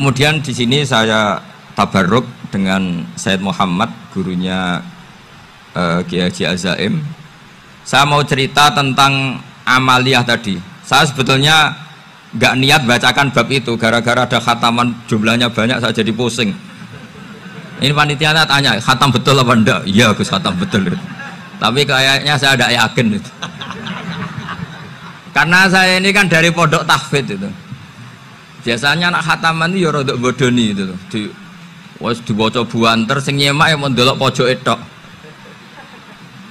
kemudian di sini saya tabarruk dengan Said Muhammad, gurunya Kiai Haji Azaim. Saya mau cerita tentang amaliyah tadi. Saya sebetulnya nggak niat bacakan bab itu, gara-gara ada khataman jumlahnya banyak saya jadi pusing. Ini panitianya tanya, khatam betul apa enggak? Iya Gus, khatam betul. Tapi kayaknya saya tidak yakin itu. Karena saya ini kan dari pondok tahfidz itu. Biasanya anak khataman itu ya rada bodoni itu. Wes diwaca buanter sing nyemak ya mendelok pojoke tok.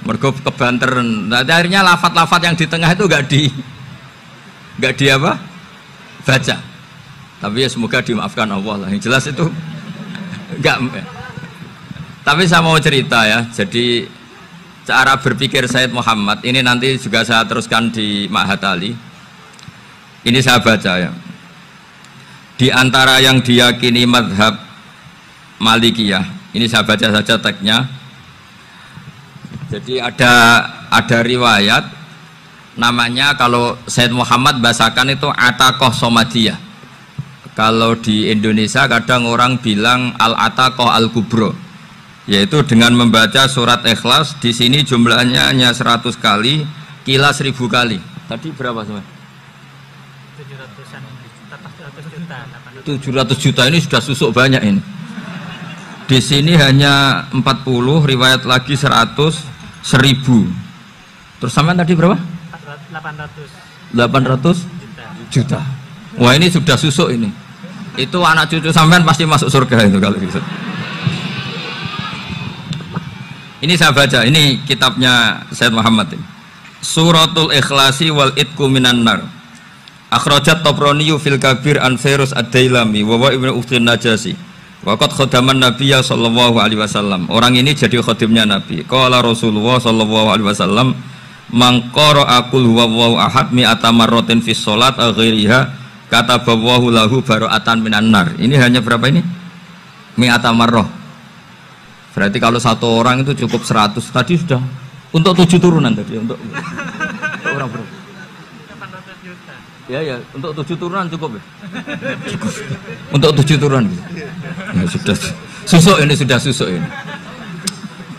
Mergo kebanteren. Nah, akhirnya lafat-lafat yang di tengah itu enggak di apa? Baca. Tapi ya semoga dimaafkan Allah lah. Yang jelas itu enggak. Tapi saya mau cerita ya. Jadi cara berpikir Said Muhammad ini nanti juga saya teruskan di Ma'had Ali. Ini saya baca ya. Di antara yang diyakini madhab Malikiyah, ini saya baca saja teksnya. Jadi ada riwayat namanya, kalau Said Muhammad bahasakan itu ataqoh somadiyah. Kalau di Indonesia kadang orang bilang al-ataqoh al-kubro, yaitu dengan membaca surat Ikhlas. Di sini jumlahnya hanya 100 kali, kila 1000 kali. Tadi berapa semua? 700 juta ini sudah susuk banyak ini. Di sini hanya 40, riwayat lagi 100, 1000. Terus sampean tadi berapa? 800 juta. Wah, ini sudah susuk ini. Itu anak cucu sampean pasti masuk surga itu kalau gitu. Ini saya baca, ini kitabnya Said Muhammad ini. Suratul Ikhlasi wal Itqu minan nar. Akhrajat Tabrani fil Kabir an Fairuz ad-Dailami wa wa ibnu Ukhtin Najasi. Waqad khadaman Nabiyya sallallahu alaihi wasallam. Orang ini jadi khadimnya Nabi. Qala Rasulullah sallallahu alaihi wasallam, "Man qara'a qul huwallahu ahad mi'ata marratin fi shalat ghairiha kataballahu lahu bara'atan minan nar." Ini hanya berapa ini? Mi'ata marrah. Berarti kalau satu orang itu cukup 100. Tadi sudah untuk 7 turunan tadi, untuk orang berapa? 800 juta. Ya, untuk 7 turunan cukup ya? Cukup. Untuk 7 turunan ya, sudah susuk ini, sudah susuk ini.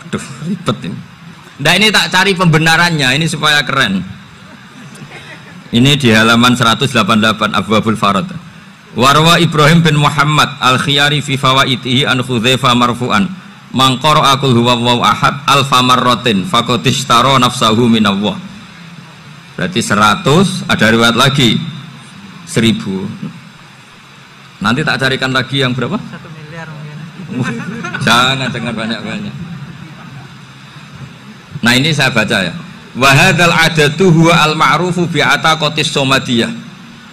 Aduh, ribet ini. Nah, ini tak cari pembenarannya ini supaya keren. Ini di halaman 188 Abwabul Farad. Warwa Ibrahim bin Muhammad al-Khiyari fi fawaitihi an Hudzaifah marfu'an, man qara'a qul huwallahu ahad alfa marratin faqad ishtara nafsahu minallah. Berarti 100, ada riwayat lagi 1000. Nanti tak carikan lagi yang berapa? 1 miliar mungkin. Jangan banyak-banyak. Nah, ini saya baca ya. Wa hadzal adatu huwa al-ma'rufu bi ataqatis somadiyah.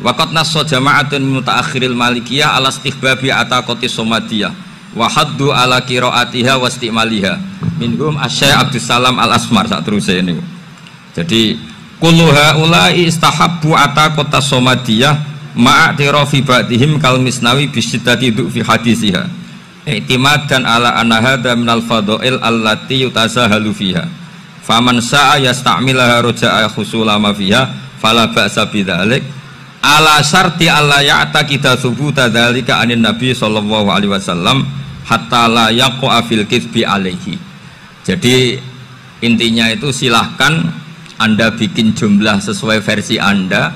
Wa qad nassa jama'atun mutaakhiril malikiyah ala istihbabi ataqatis somadiyah wa haddu ala qiraatiha wa istimaliha. Minhum Asy-Syaikh Abdus Salam Al-Asmar sak terusé ini. Jadi kullu haula'i istahabbu ataqatas somadiyah ma'atirafi ba'dihim kal Misnawi bisyiddati fi hadisiha. I'timadan ala anna hadza minal fadha'il allati yutasahalu fiha. Faman sa'a yasta'milaha roja'a khusula ma fiha fala ba'sa bidzalik ala syarti alla ya'taqida thubuta dzalika anin nabi sallallahu alaihi wasallam hatta la yaqa fil kitsbi alaihi. Jadi intinya itu silahkan Anda bikin jumlah sesuai versi Anda.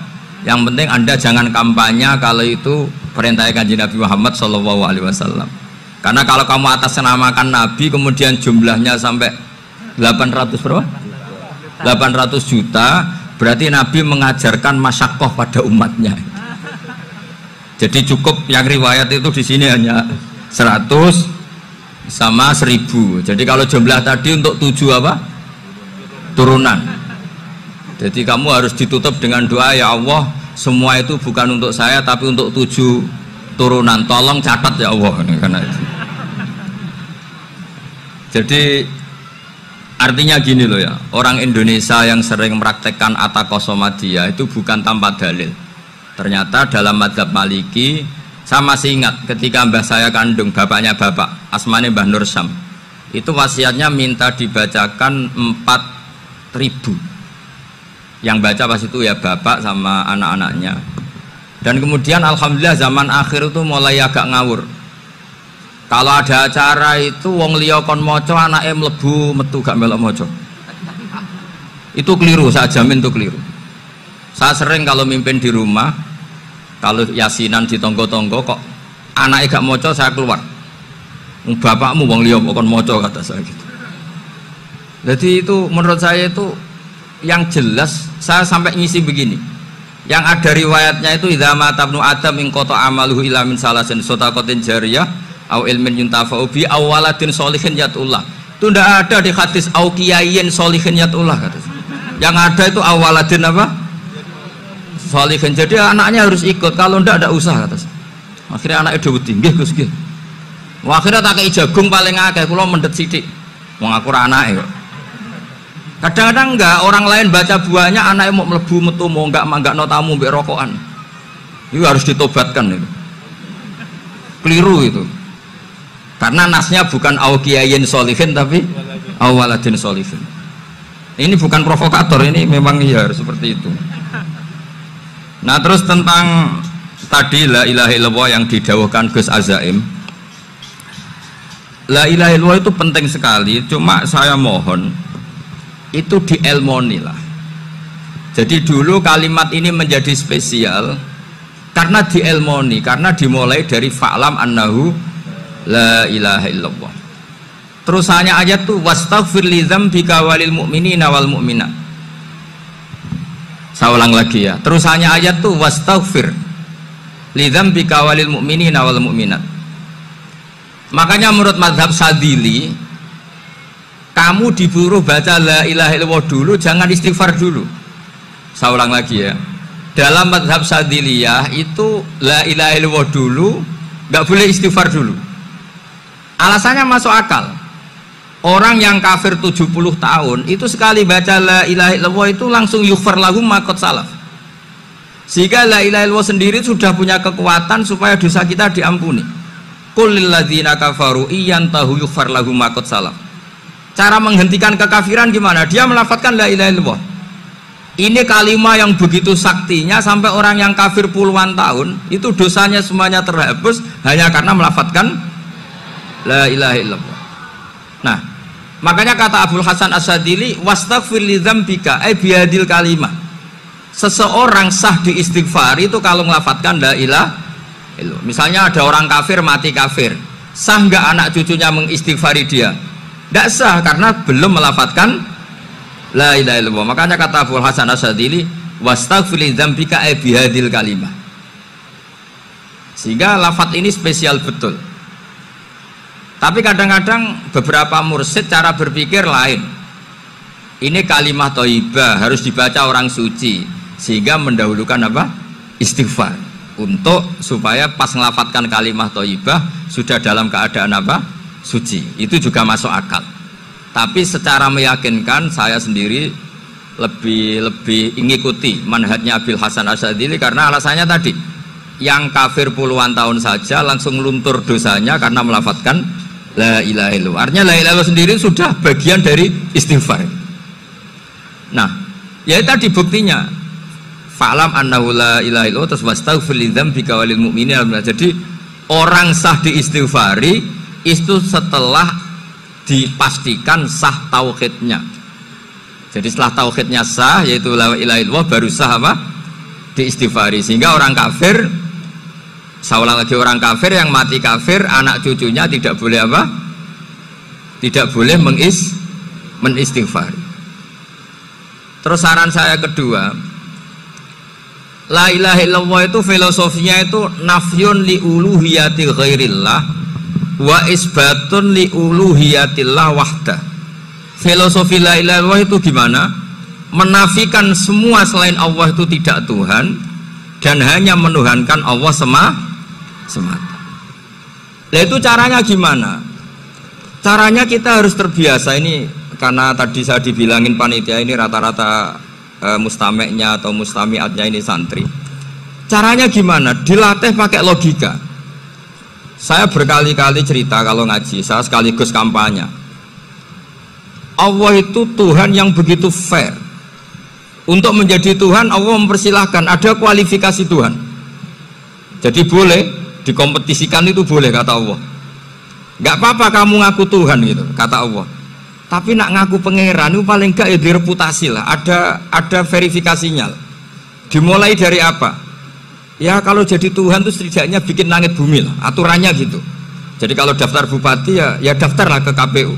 Yang penting Anda jangan kampanye kalau itu perintah Kanjeng Nabi Muhammad sallallahu alaihi wasallam. Karena kalau kamu atasnamakan Nabi kemudian jumlahnya sampai 800 berapa? 800 juta, berarti Nabi mengajarkan masyaqqah pada umatnya. Jadi cukup yang riwayat itu di sini hanya 100 sama 1000. Jadi kalau jumlah tadi untuk 7 apa? Turunan. Jadi kamu harus ditutup dengan doa, ya Allah, semua itu bukan untuk saya tapi untuk 7 turunan. Tolong catat ya Allah. Karena itu. Jadi artinya gini loh ya, orang Indonesia yang sering mempraktekkan ataqoh somadiyah itu bukan tanpa dalil. Ternyata dalam madzhab Maliki, saya masih ingat ketika mbah saya kandung, bapaknya bapak, asmane Mbah Nur Syam, itu wasiatnya minta dibacakan 4000. Yang baca pas itu ya bapak sama anak-anaknya. Dan kemudian alhamdulillah zaman akhir itu mulai agak ngawur. Kalau ada acara itu wong liya kon maca anake mlebu metu gak melok maca. Itu keliru, saya jamin itu keliru. Saya sering kalau mimpin di rumah, kalau yasinan di tonggo-tonggo kok anaknya gak maca, saya keluar. Bapakmu wong liya kon maca, kata saya gitu. Jadi itu menurut saya itu yang jelas. Saya sampai ngisi begini. Yang ada riwayatnya itu idza mata ibnu adam in qata amaluhu illa min salasin shadaqatin jariyah au ilmin yuntafa'u bi awaladin sholihin yatullah. Itu tidak ada di hadis au kiyayin sholihin yatullah, kata. Yang ada itu awaladin apa? Sholihin. Jadi anaknya harus ikut, kalau tidak ada usaha, kata. Akhirnya anaknya udah tinggi Gus nggih. Akhirnya tak kei jagung paling akeh, kula mendet sithik. Wong aku ora anake kok. Kadang-kadang enggak, orang lain baca buahnya anaknya mau mlebu metu mau enggak no tamu mbek rokokan. Itu harus ditobatkan itu. Keliru itu. Karena nasnya bukan aukiyayin solihin tapi awaladin solihin. Ini bukan provokator, ini memang ya seperti itu. Nah terus tentang tadi la ilaha illallah yang didawuhkan Gus Azaim. La ilaha illallah itu penting sekali, cuma saya mohon itu dielmoni lah. Jadi dulu kalimat ini menjadi spesial karena dielmoni, karena dimulai dari fa'lam annahu la ilaha illallah. Terusannya ayat tuh wastaghfir li dzambika walil mu'minina wal mu'minat. Saya ulang lagi ya. Terusannya ayat tuh wastaghfir li dzambika walil mu'minina wal mu'minat. Makanya menurut mazhab Sadili, kamu disuruh baca la ilaha illallah dulu, jangan istighfar dulu. Saya ulang lagi ya. Dalam mazhab Sadiliyah itu la ilaha illallah dulu, nggak boleh istighfar dulu. Alasannya masuk akal. Orang yang kafir 70 tahun itu sekali baca la ilaha illallah itu langsung yughfar lahum ma qad salaf. Sehingga la ilaha illallah sendiri sudah punya kekuatan supaya dosa kita diampuni. Qul lil ladzina kafaru iyantahu yughfar lahum ma qad salaf. Cara menghentikan kekafiran gimana? Dia melafadzkan la ilaha illallah. Ini kalimat yang begitu saktinya sampai orang yang kafir puluhan tahun itu dosanya semuanya terhapus hanya karena melafadzkan la ilaha illallah. Nah, makanya kata Abdul Hasan As-Sadili wastaghfir li dzambika ay bihadil kalimah. Seseorang sah diistighfar itu kalau melafadzkan la ilaha illallah. Misalnya ada orang kafir mati kafir, sah nggak anak cucunya mengistighfari dia? Tidak sah karena belum melafadzkan la ilaha illallah. Makanya kata Abdul Hasan As-Sadili wastaghfir li dzambika ay bihadil kalimah. Sehingga lafadz ini spesial betul. Tapi kadang-kadang beberapa mursyid cara berpikir lain. Ini kalimat thayyibah harus dibaca orang suci, sehingga mendahulukan apa? Istighfar. Untuk supaya pas ngelafatkan kalimat thayyibah sudah dalam keadaan apa? Suci. Itu juga masuk akal. Tapi secara meyakinkan saya sendiri lebih mengikuti manhajnya Abil Hasan As-Sadili karena alasannya tadi, yang kafir puluhan tahun saja langsung luntur dosanya karena melafatkan la ilaha illallah. Artinya la ilaha illallah sendiri sudah bagian dari istighfar. Nah, ya tadi buktinya fa'lam annahu la ilaha illallah terus wastaghfir li dzambika walil mu'minina. Jadi orang sah diistighfari itu setelah dipastikan sah tauhidnya. Jadi setelah tauhidnya sah yaitu la ilaha illallah baru sah apa? Diistighfari. Sehingga orang kafir, saya ulang lagi, orang kafir yang mati kafir anak cucunya tidak boleh apa? Tidak boleh menistighfari. Terus saran saya kedua, la ilaha illallah itu filosofinya itu nafyun li uluhiyati ghairillah wa isbatun li uluhiyatillah wahda. Filosofi la ilaha illallah itu gimana? Menafikan semua selain Allah itu tidak Tuhan dan hanya menuhankan Allah semata. Nah itu caranya gimana? Caranya kita harus terbiasa. Ini karena tadi saya dibilangin panitia ini rata-rata mustameknya atau mustamiatnya ini santri. Caranya gimana? Dilatih pakai logika. Saya berkali-kali cerita kalau ngaji, saya sekaligus kampanye. Allah itu Tuhan yang begitu fair. Untuk menjadi Tuhan Allah mempersilahkan, ada kualifikasi Tuhan. Jadi boleh dikompetisikan, itu boleh kata Allah. Nggak apa-apa kamu ngaku Tuhan gitu kata Allah. Tapi nak ngaku pangeran itu paling enggak ya direputasi lah. Ada verifikasinya. Dimulai dari apa? Ya kalau jadi Tuhan itu setidaknya bikin langit bumi lah. Aturannya gitu. Jadi kalau daftar bupati ya daftarlah ke KPU.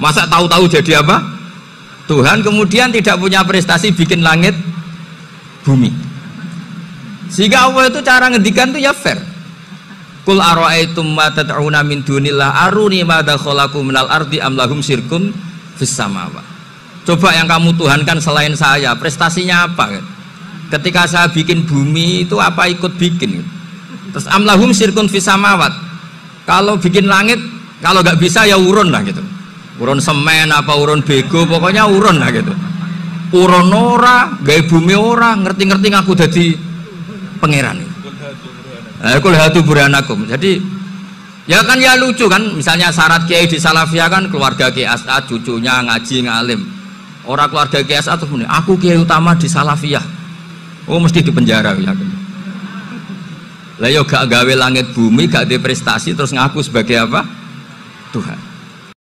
Masa tahu-tahu jadi apa? Tuhan kemudian tidak punya prestasi bikin langit bumi. Sehingga Allah itu cara ngendikan itu ya fair. Qul ara'aitum ma tad'una min dunillah aruni madza khalaqu minal ardi am lahum syirkun fis samawat. Coba yang kamu tuhankan selain saya, prestasinya apa? Ketika saya bikin bumi itu apa ikut bikin? Terus am lahum syirkun fis samawat. Kalau bikin langit, kalau nggak bisa ya urun lah gitu. Urun semen apa urun bego, pokoknya urun lah gitu. Urun ora, gawe bumi ora, ngerti-ngerti ngaku dadi pangeran. Kul hatu burhanakum. Jadi ya kan ya lucu kan, misalnya syarat kiai di Salafiyah kan keluarga Kiai As'ad, cucunya ngaji ngalim. Orang keluarga Kiai As'ad tuh aku kiai utama di Salafiyah. Oh mesti di penjara ya. Lah yo gak gawe langit bumi, gak ada prestasi terus ngaku sebagai apa? Tuhan.